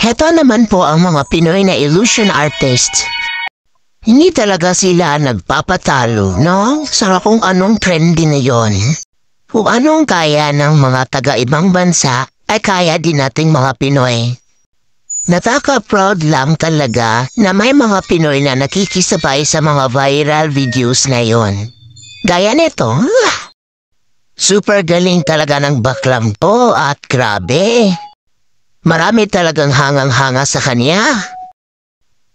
Heto naman po ang mga Pinoy na illusion artists. Hindi talaga sila nagpapatalo, no? Sa kung anong trendy na yon. Kung anong kaya ng mga taga-ibang bansa, ay kaya din nating mga Pinoy. Nakaka-proud lang talaga na may mga Pinoy na nakikisabay sa mga viral videos na yon. Gaya nito, super galing talaga ng baklang to at grabe. Marami talagang hangang-hanga sa kanya.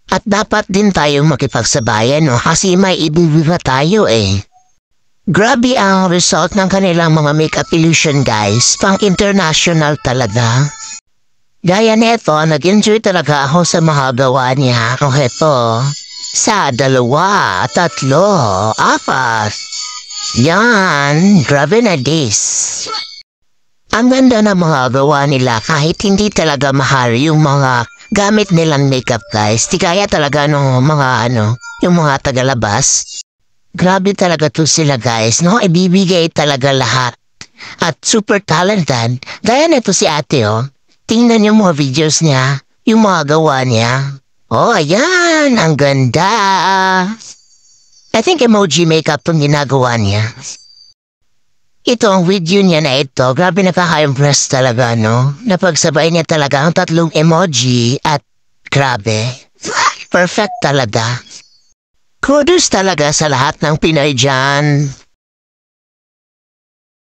At dapat din tayong makipagsabayan, no? Kasi may ibibiba tayo eh. Grabe ang result ng kanilang mga makeup illusion, guys. Pang international talaga. Gaya neto, nag-enjoy talaga ako sa mga gawa niya. Kung heto, sa 2, 3, 4. Yan, grabe na this. Ang ganda ng mga gawa nila kahit hindi talaga mahal yung mga gamit nilang makeup, guys. Di kaya talaga ng mga yung mga tagalabas. Grabe talaga to sila, guys, no? Ibibigay talaga lahat. At super talented. Gaya nito si ate, oh. Tingnan yung mga videos niya, yung mga gawa niya. Oh, ayan, ang ganda. I think emoji makeup tong ginagawa niya. Ito ang video niya na ito, grabe nakaka-impress talaga, no? Napagsabay niya talaga ang 3 emoji at grabe. Perfect talaga. Kudos talaga sa lahat ng Pinoy dyan.